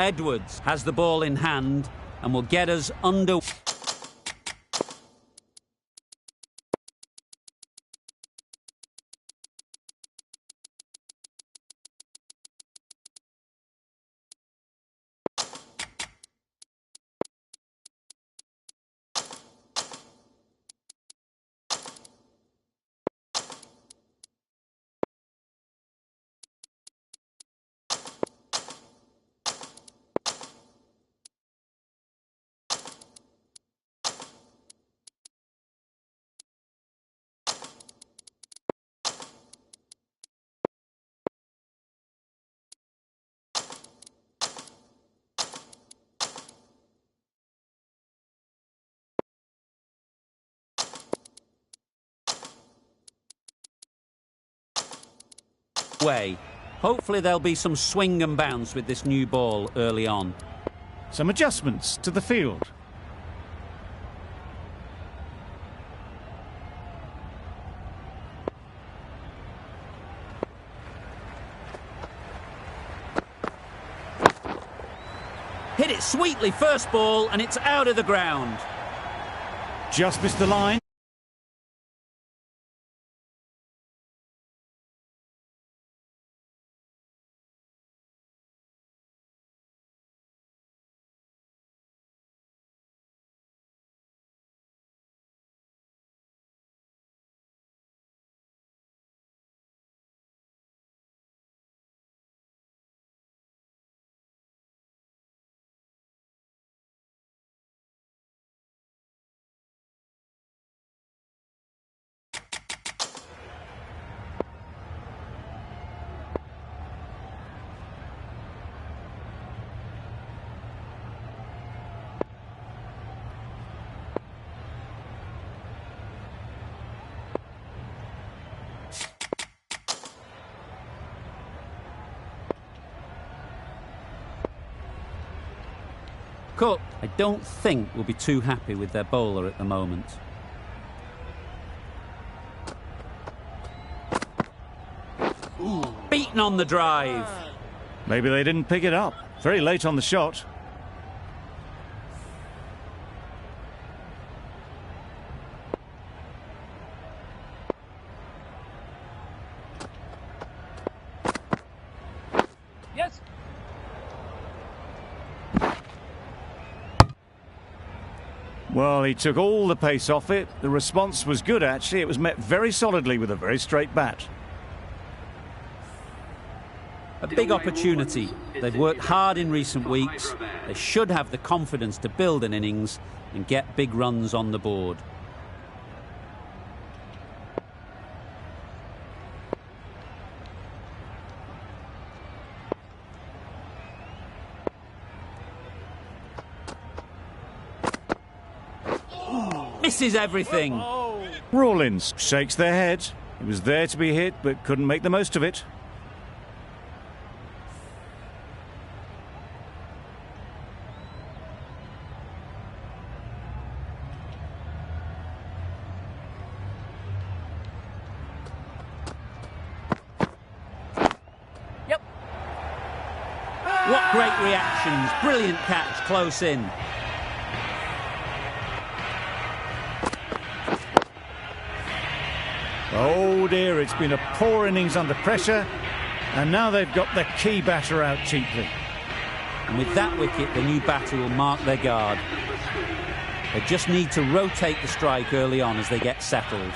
Edwards has the ball in hand and will get us under... way. Hopefully there'll be some swing and bounce with this new ball early on. Some adjustments to the field. Hit it sweetly first ball and it's out of the ground. Just missed the line. Cook, I don't think will be too happy with their bowler at the moment. Ooh. Beaten on the drive. Maybe they didn't pick it up. Very late on the shot. Yes. Well, he took all the pace off it. The response was good, actually. It was met very solidly with a very straight bat. A big opportunity. They've worked hard in recent weeks. They should have the confidence to build an innings and get big runs on the board. Misses everything. Rawlins shakes their head. He was there to be hit, but couldn't make the most of it. Yep. What great reactions. Brilliant catch close in. Oh dear, it's been a poor innings under pressure, and now they've got the key batter out cheaply. And with that wicket, the new batter will mark their guard. They just need to rotate the strike early on as they get settled.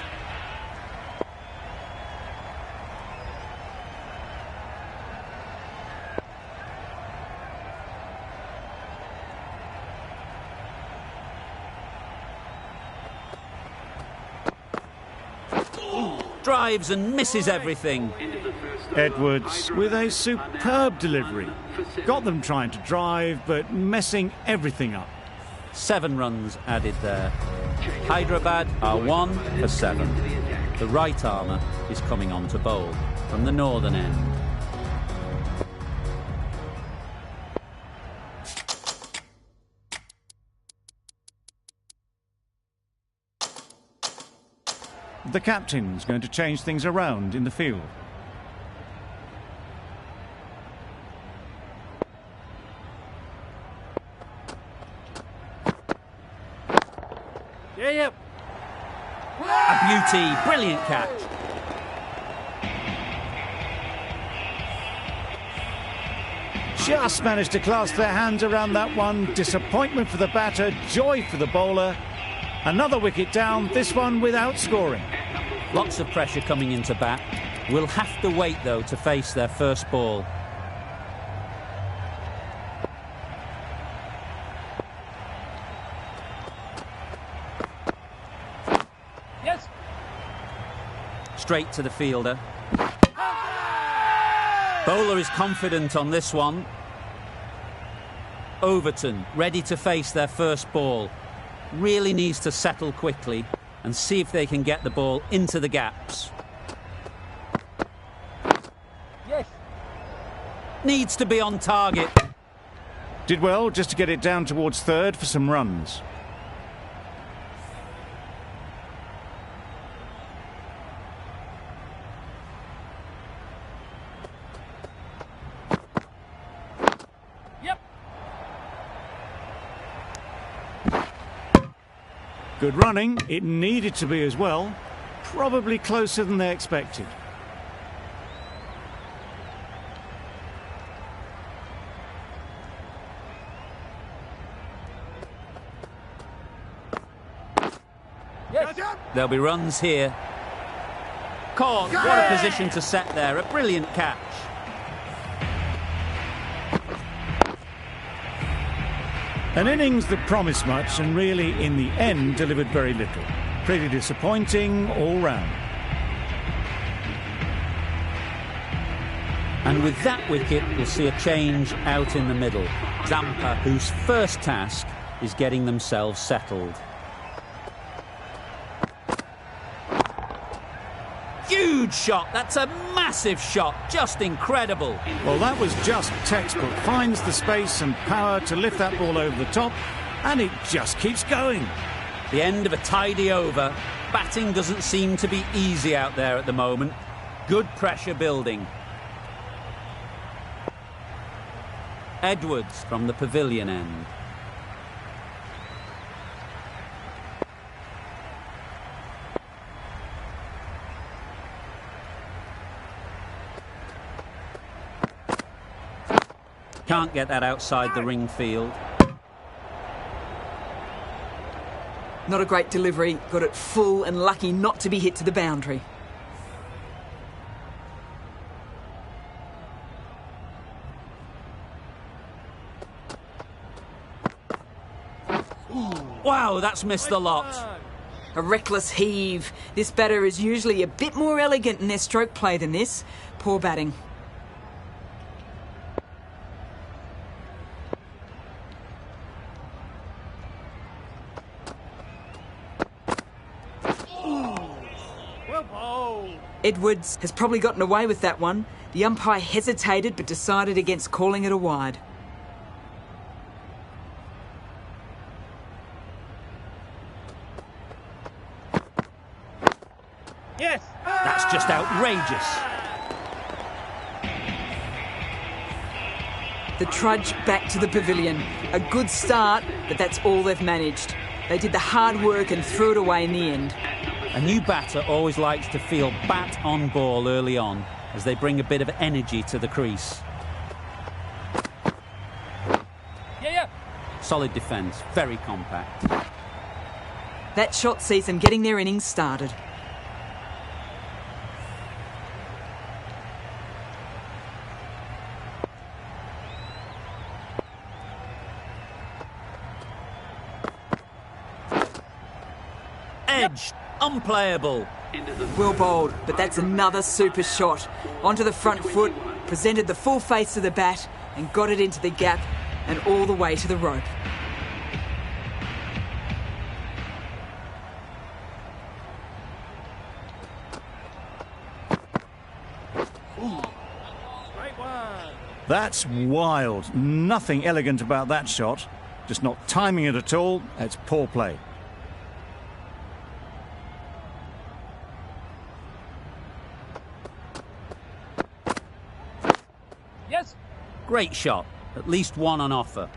Drives and misses everything. Edwards with a superb delivery. Got them trying to drive, but messing everything up. 7 runs added there. Hyderabad are 1 for 7. The right armour is coming on to bowl from the northern end. The captain's going to change things around in the field. Yeah. A beauty, brilliant catch. Just managed to clasp their hands around that one. Disappointment for the batter, joy for the bowler. Another wicket down, this one without scoring. Lots of pressure coming into bat. Will have to wait, though, to face their first ball. Yes. Straight to the fielder. Bowler is confident on this one. Overton ready to face their first ball. Really needs to settle quickly and see if they can get the ball into the gaps. Yes. Needs to be on target. Did well just to get it down towards third for some runs. Good running. It needed to be as well. Probably closer than they expected. Yes. There'll be runs here. Caught. What a position to set there. A brilliant catch. An innings that promised much and really, in the end, delivered very little. Pretty disappointing all round. And with that wicket, we'll see a change out in the middle. Zampa, whose first task is getting themselves settled. Huge shot. That's a massive shot. Just incredible. Well, that was just textbook. Finds the space and power to lift that ball over the top, and it just keeps going. The end of a tidy over. Batting doesn't seem to be easy out there at the moment. Good pressure building. Edwards from the pavilion end. Can't get that outside the ring field. Not a great delivery. Got it full and lucky not to be hit to the boundary. Wow, that's missed the lot. A reckless heave. This batter is usually a bit more elegant in their stroke play than this. Poor batting. Edwards has probably gotten away with that one. The umpire hesitated but decided against calling it a wide. Yes. That's just outrageous. The trudge back to the pavilion. A good start, but that's all they've managed. They did the hard work and threw it away in the end. A new batter always likes to feel bat on ball early on as they bring a bit of energy to the crease. Yeah. Solid defence, very compact. That shot sees them getting their innings started. Edged, unplayable. Well bowled, but that's another super shot. Onto the front foot, presented the full face of the bat and got it into the gap and all the way to the rope. That's wild. Nothing elegant about that shot. Just not timing it at all. It's poor play. Yes. Great shot. At least one on offer.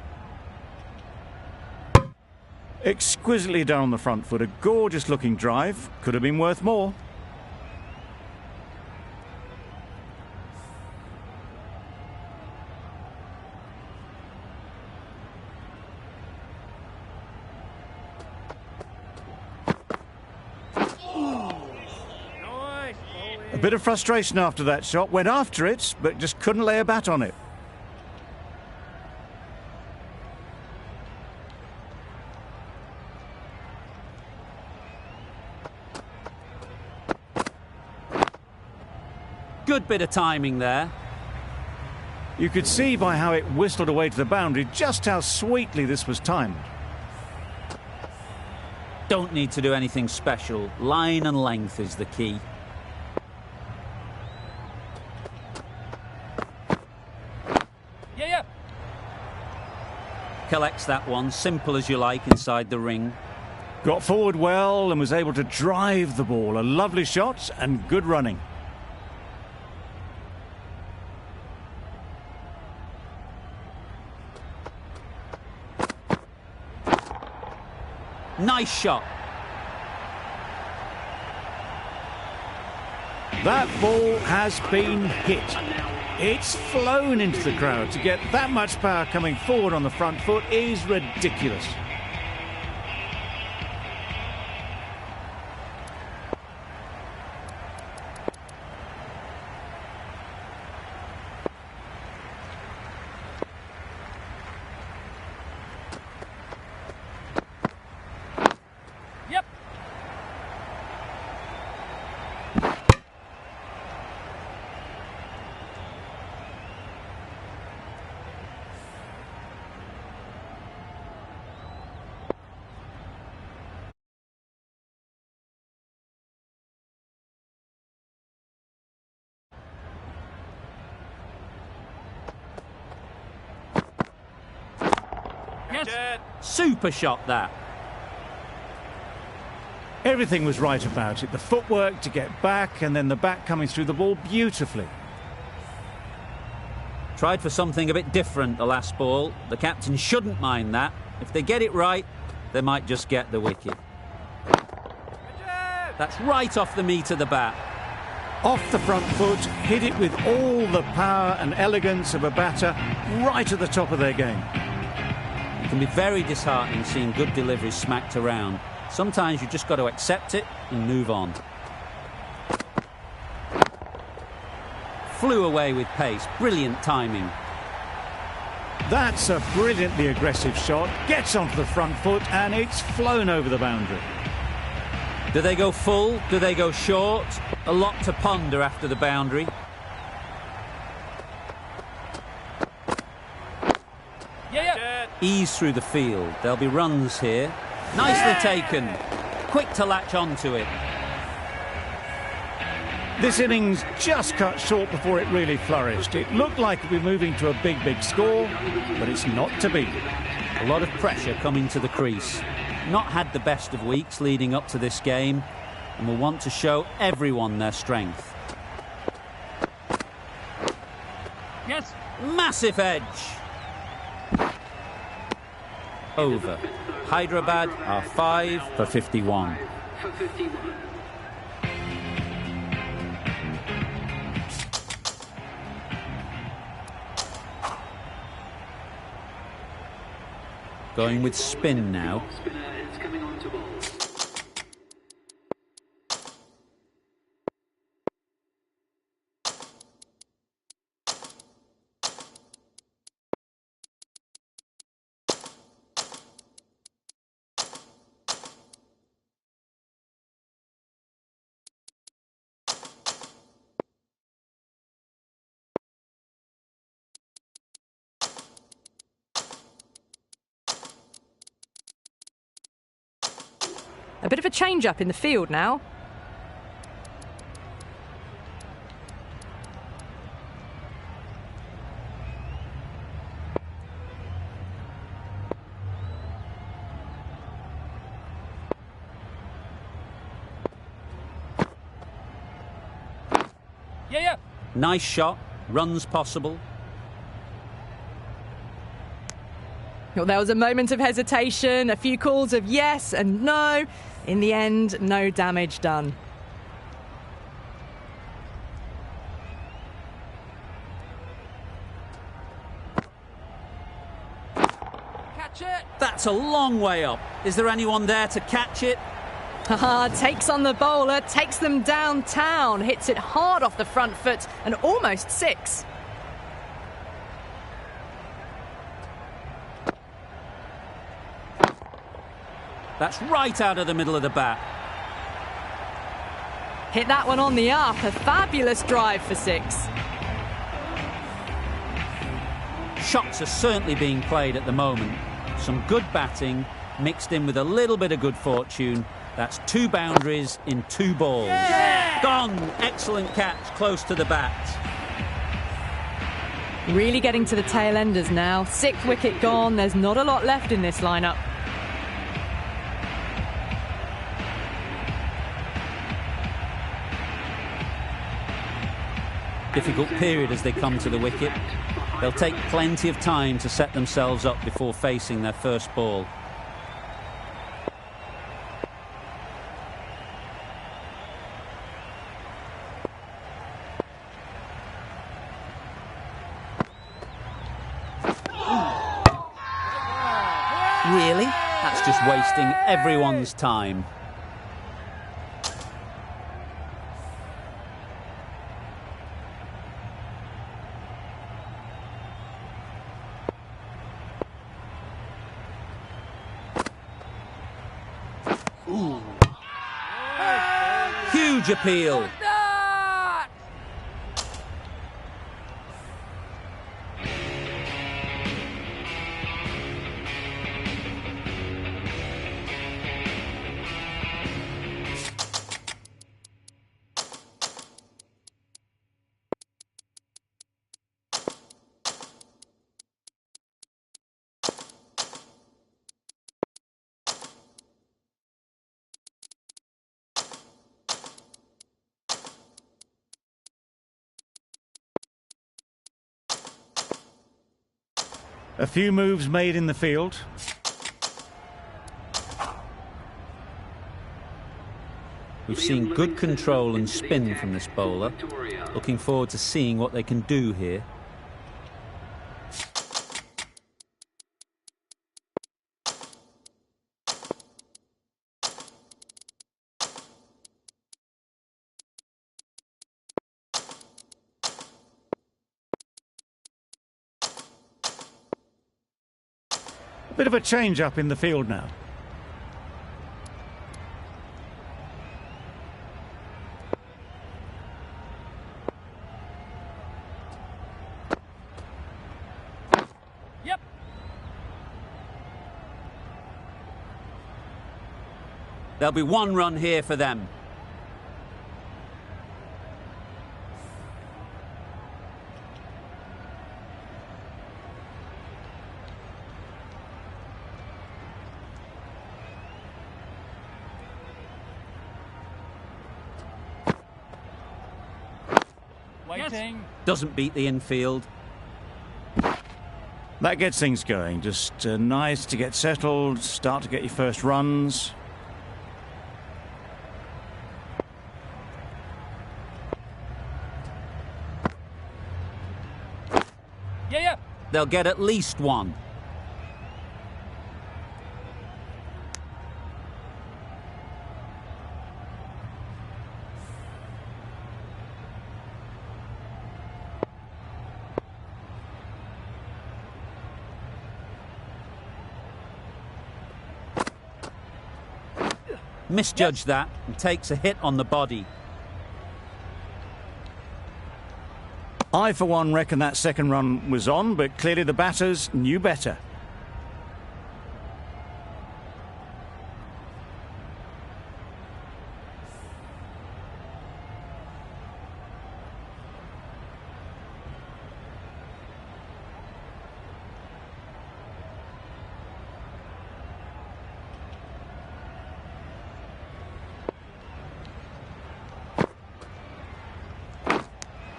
Exquisitely done on the front foot. A gorgeous looking drive. Could have been worth more. A bit of frustration after that shot. Went after it, but just couldn't lay a bat on it. Good bit of timing there. You could see by how it whistled away to the boundary just how sweetly this was timed. Don't need to do anything special. Line and length is the key. Yeah. Collects that one, simple as you like, inside the ring. Got forward well and was able to drive the ball. A lovely shot and good running. Nice shot. That ball has been hit. It's flown into the crowd. To get that much power coming forward on the front foot is ridiculous. Yep. Yes. Super shot that. Everything was right about it. The footwork to get back and then the bat coming through the ball beautifully. Tried for something a bit different the last ball. The captain shouldn't mind that. If they get it right, they might just get the wicket. That's right off the meat of the bat. Off the front foot, hit it with all the power and elegance of a batter right at the top of their game. It can be very disheartening seeing good deliveries smacked around. Sometimes you just got to accept it and move on. Flew away with pace. Brilliant timing. That's a brilliantly aggressive shot. Gets onto the front foot and it's flown over the boundary. Do they go full? Do they go short? A lot to ponder after the boundary. Yeah. Ease through the field. There'll be runs here. Nicely taken. Quick to latch onto it. This innings just cut short before it really flourished. It looked like it would be moving to a big score, but it's not to be. A lot of pressure coming to the crease. Not had the best of weeks leading up to this game and will want to show everyone their strength. Yes. Massive edge. Over. Hyderabad are 5 for 51. Going with spin now. A bit of a change-up in the field now. Yeah. Nice shot. Runs possible. Well, there was a moment of hesitation, a few calls of yes and no. In the end, no damage done. Catch it. That's a long way up. Is there anyone there to catch it? Haha, takes on the bowler, takes them downtown, hits it hard off the front foot and almost 6. That's right out of the middle of the bat. Hit that one on the up, a fabulous drive for 6. Shots are certainly being played at the moment. Some good batting mixed in with a little bit of good fortune. That's 2 boundaries in 2 balls. Yeah! Gone! Excellent catch, close to the bat. Really getting to the tail enders now. 6th wicket gone, there's not a lot left in this lineup. Difficult period as they come to the wicket. They'll take plenty of time to set themselves up before facing their first ball. Really? That's just wasting everyone's time. Ooh. Huge appeal. A few moves made in the field. We've seen good control and spin from this bowler. Looking forward to seeing what they can do here. Bit of a change up in the field now. Yep. There'll be 1 run here for them. Waiting. Doesn't beat the infield. That gets things going. Just nice to get settled, start to get your first runs. Yeah. They'll get at least 1. Misjudged that and takes a hit on the body. I, for one, reckon that second run was on, but clearly the batters knew better.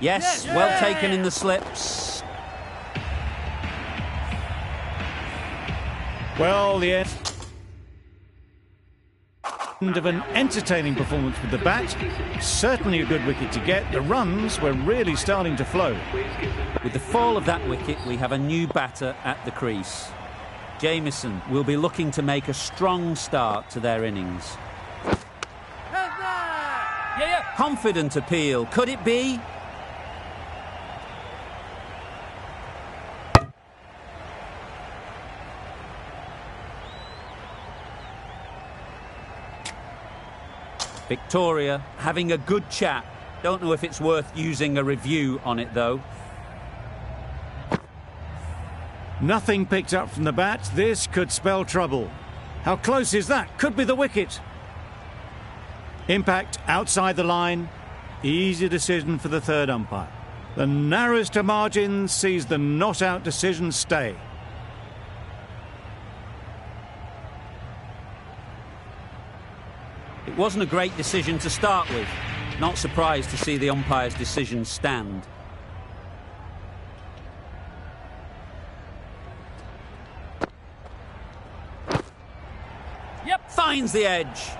Yes, well taken in the slips. Well, the end of an entertaining performance with the bat. Certainly a good wicket to get. The runs were really starting to flow. With the fall of that wicket, we have a new batter at the crease. Jamieson will be looking to make a strong start to their innings. Yeah. Confident appeal. Could it be? Victoria having a good chat. Don't know if it's worth using a review on it, though. Nothing picked up from the bat. This could spell trouble. How close is that? Could be the wicket. Impact outside the line. Easy decision for the third umpire. The narrowest of margins sees the not-out decision stay. It wasn't a great decision to start with. Not surprised to see the umpire's decision stand. Yep. Finds the edge.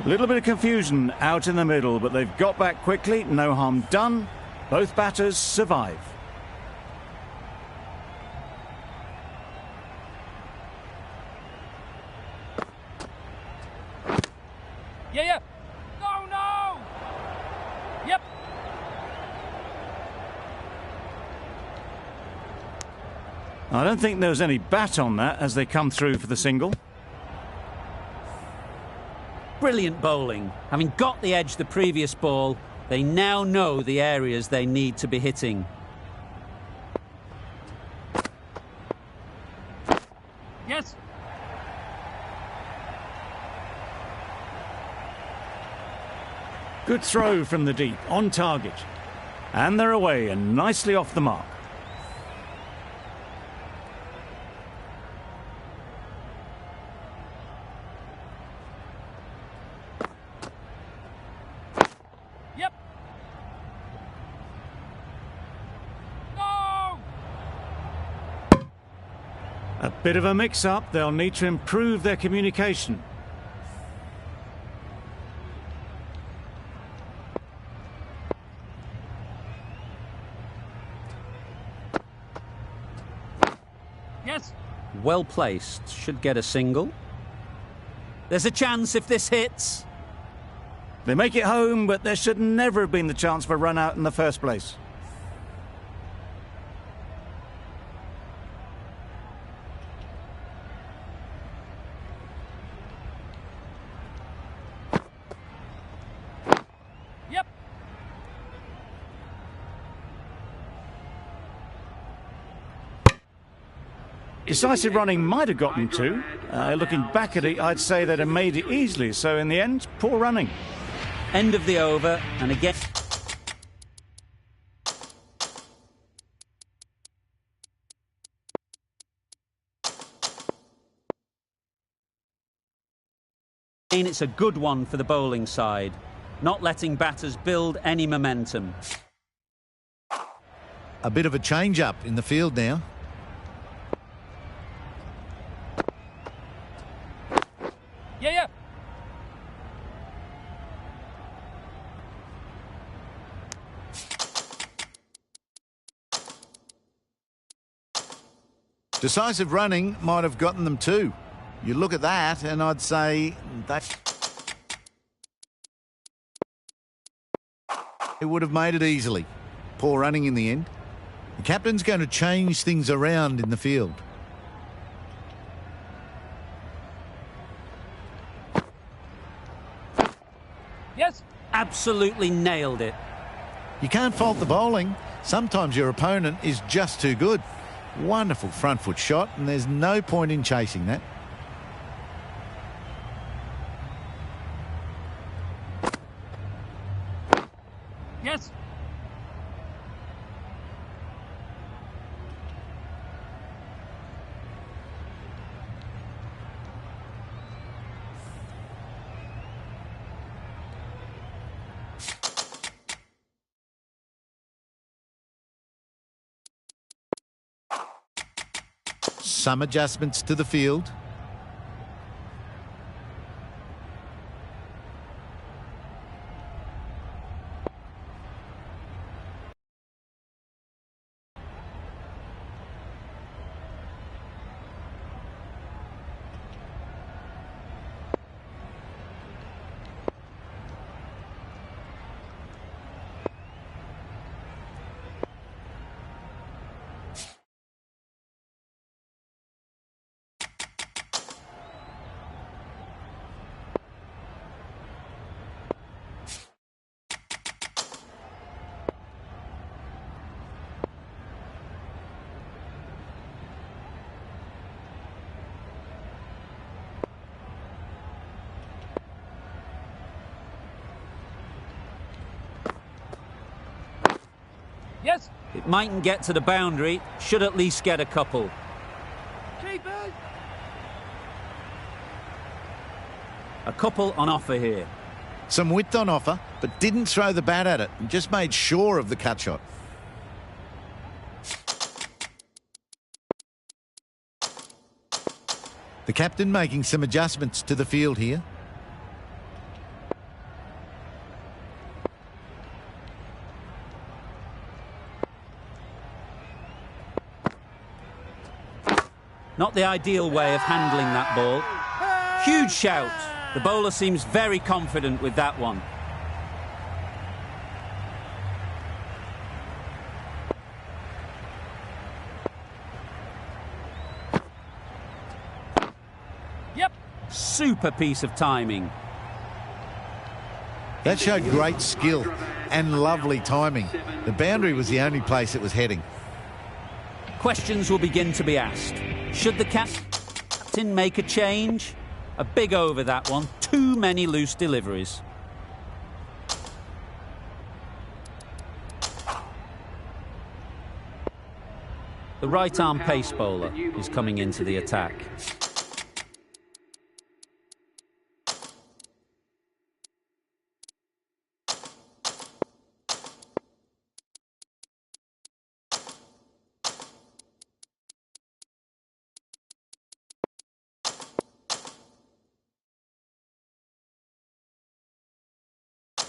A little bit of confusion out in the middle, but they've got back quickly. No harm done. Both batters survive. Yeah. No. Yep. I don't think there was any bat on that as they come through for the single. Brilliant bowling. Having got the edge the previous ball, they now know the areas they need to be hitting. Yes. Good throw from the deep, on target. And they're away and nicely off the mark. Yep. No. A bit of a mix-up. They'll need to improve their communication. Yes. Well placed. Should get a single. There's a chance if this hits. They make it home, but there should never have been the chance for a run out in the first place. Yep. Decisive running might have gotten two. Looking back at it, I'd say they'd have made it easily. So in the end, poor running. End of the over, and again. It's a good one for the bowling side, not letting batters build any momentum. A bit of a change-up in the field now. Yeah. Decisive running might have gotten them too. You look at that and I'd say that it would have made it easily. Poor running in the end. The captain's going to change things around in the field. Yes. Absolutely nailed it. You can't fault the bowling. Sometimes your opponent is just too good. Wonderful front foot shot, and there's no point in chasing that. Yes. some adjustments to the field. Yes. It mightn't get to the boundary, should at least get a couple. Keepers. A couple on offer here. Some width on offer, but didn't throw the bat at it and just made sure of the cut shot. The captain making some adjustments to the field here. Not the ideal way of handling that ball. Huge shout. The bowler seems very confident with that one. Yep. Super piece of timing. That showed great skill and lovely timing. The boundary was the only place it was heading. Questions will begin to be asked. Should the captain make a change? A big over that one. Too many loose deliveries. The right-arm pace bowler is coming into the attack.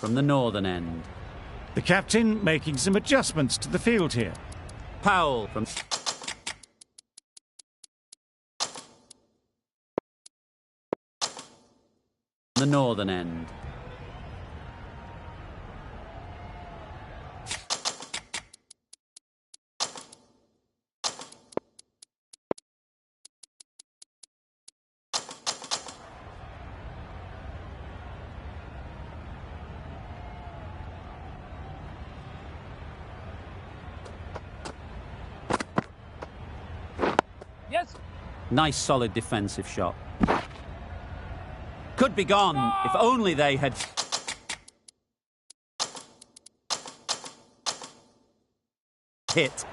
From the northern end. The captain making some adjustments to the field here. Powell from the northern end. Yes. Nice solid defensive shot. Could be gone if only they had hit.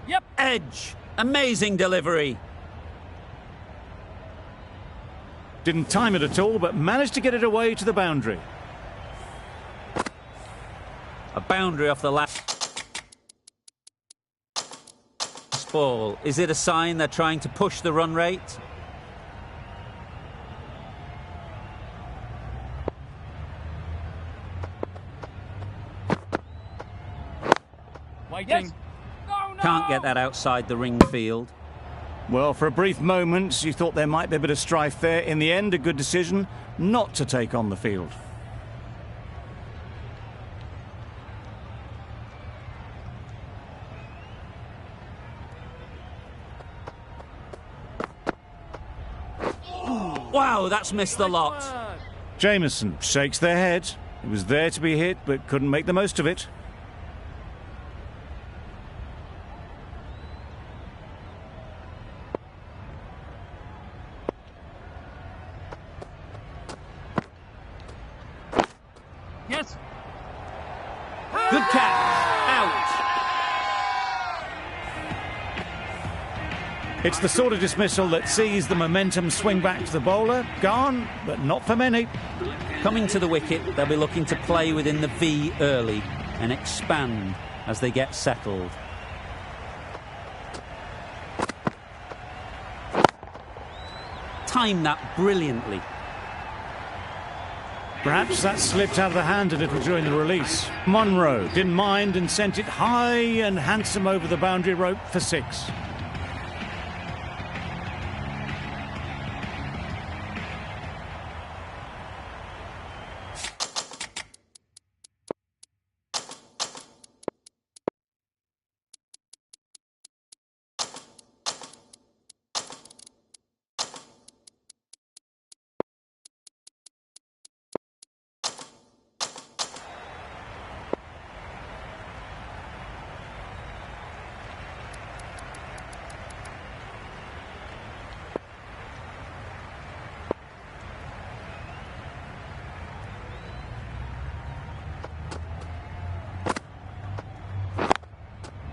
Yep. Edge. Amazing delivery. Didn't time it at all, but managed to get it away to the boundary. A boundary off the last ball. Is it a sign they're trying to push the run rate? Waiting. Yes. No. Can't get that outside the ring field. Well, for a brief moment, you thought there might be a bit of strife there. In the end, a good decision not to take on the field. Wow, that's missed the lot. Jameson shakes their head. It was there to be hit, but couldn't make the most of it. Yes. Good catch. Out. It's the sort of dismissal that sees the momentum swing back to the bowler. Gone, but not for many. Coming to the wicket, they'll be looking to play within the V early and expand as they get settled. Timed that brilliantly. Perhaps that slipped out of the hand a little during the release. Monroe didn't mind and sent it high and handsome over the boundary rope for 6.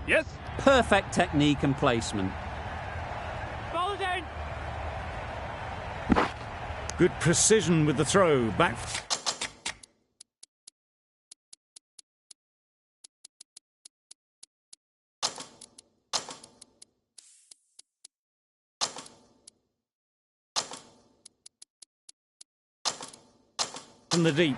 Yes. Perfect technique and placement. Ball down. Good precision with the throw. Back. In the deep.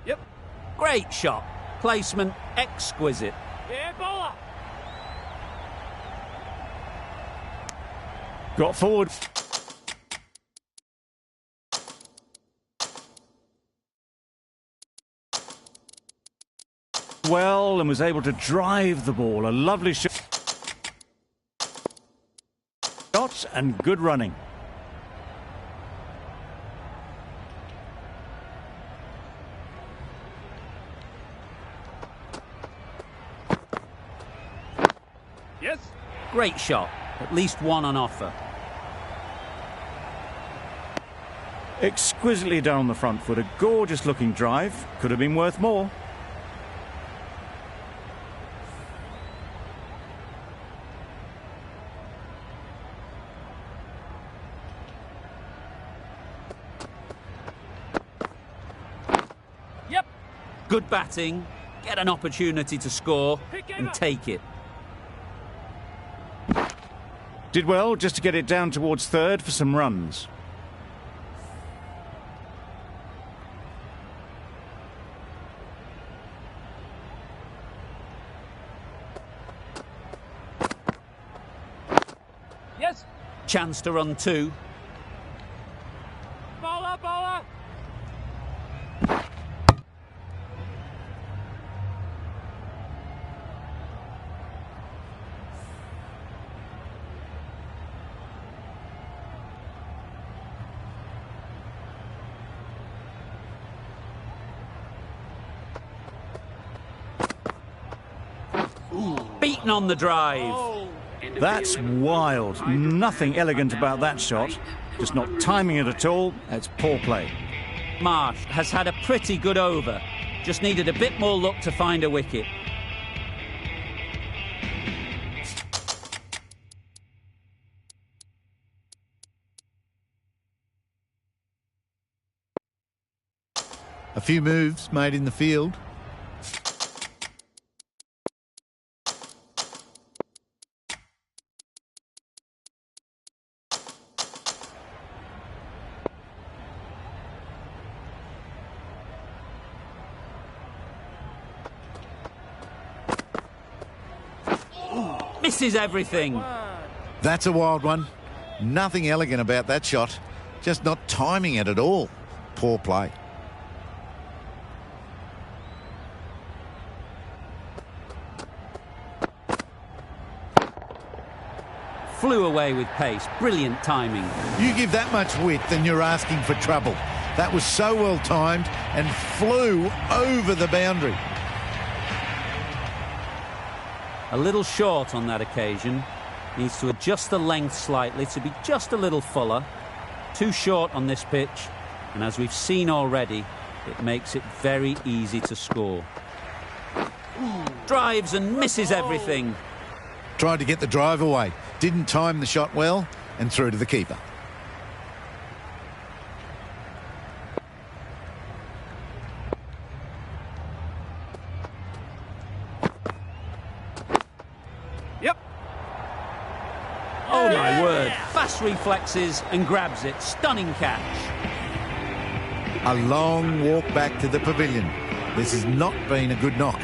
Yep. Great shot. Placement exquisite. Yeah, bowler. Got forward. Well, and was able to drive the ball. A lovely shot and good running. Yes. Great shot. At least one on offer. Exquisitely down the front foot. A gorgeous looking drive. Could have been worth more. Yep. Good batting. Get an opportunity to score and take it. Did well just to get it down towards third for some runs. Yes. Chance to run 2. Bowler, bowler. Beaten on the drive. That's wild. Nothing elegant about that shot. Just not timing it at all. That's poor play. Marsh has had a pretty good over. Just needed a bit more luck to find a wicket. A few moves made in the field. Misses everything. That's a wild one. Nothing elegant about that shot. Just not timing it at all. Poor play. Flew away with pace. Brilliant timing. You give that much width and you're asking for trouble. That was so well timed and flew over the boundary. A little short on that occasion. Needs to adjust the length slightly to be just a little fuller. too short on this pitch, and as we've seen already, it makes it very easy to score. Drives and misses everything. Tried to get the drive away, didn't time the shot well, and through to the keeper. Yep. Oh my word, fast reflexes and grabs it. Stunning catch. A long walk back to the pavilion. This has not been a good knock.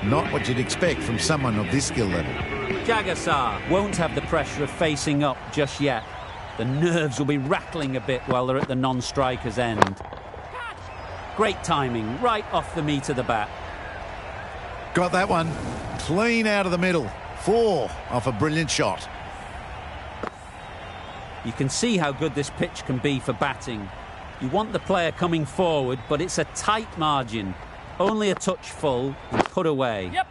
Not what you'd expect from someone of this skill level. Jagasar won't have the pressure of facing up just yet. The nerves will be rattling a bit while they're at the non-striker's end. Great timing, right off the meat of the bat. Got that one. Clean out of the middle. 4 off a brilliant shot. You can see how good this pitch can be for batting. You want the player coming forward, but it's a tight margin. Only a touch full and put away. Yep.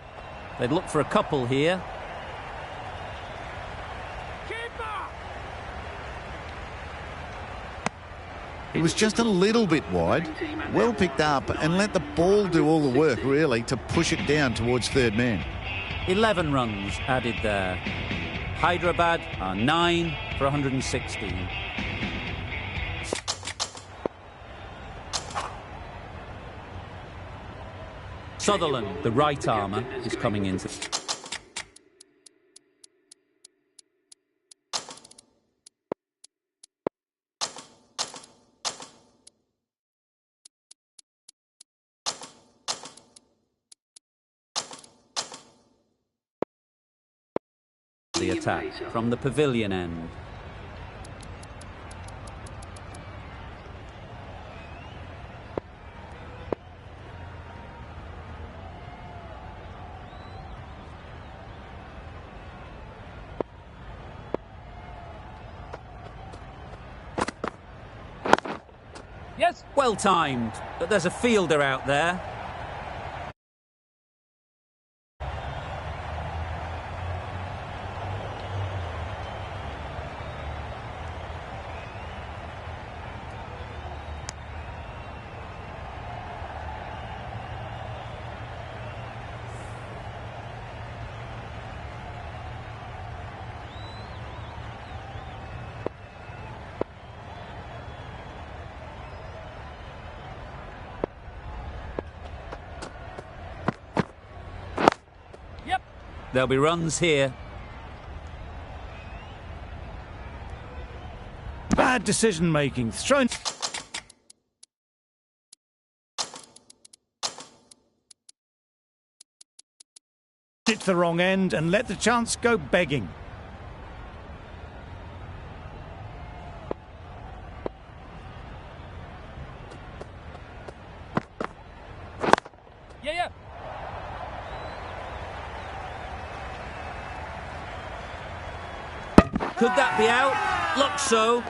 They'd look for a couple here. Keeper. It was just a little bit wide. Well picked up and let the ball do all the work, really, to push it down towards third man. 11 runs added there. Hyderabad are 9 for 116. Sutherland, the right armour, is coming into the attack from the pavilion end. Yes. Well timed, but there's a fielder out there. There'll be runs here. Bad decision making. Thrown. It to the wrong end and let the chance go begging. Yeah. Could that be out? Looks so.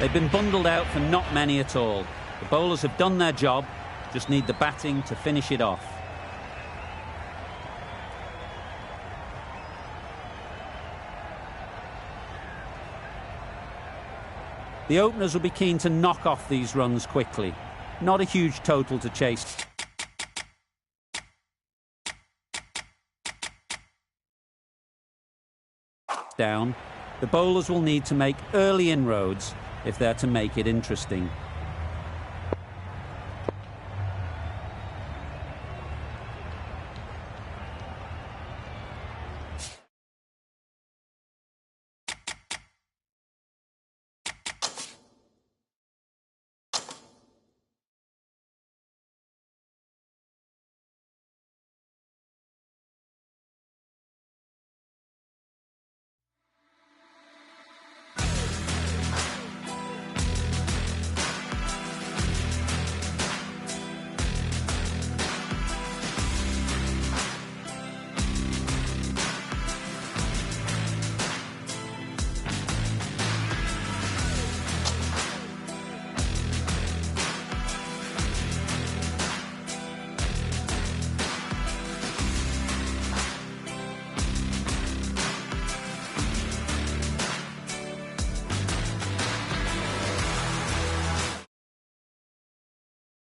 They've been bundled out for not many at all. The bowlers have done their job, just need the batting to finish it off. The openers will be keen to knock off these runs quickly. Not a huge total to chase down. The bowlers will need to make early inroads if they're to make it interesting.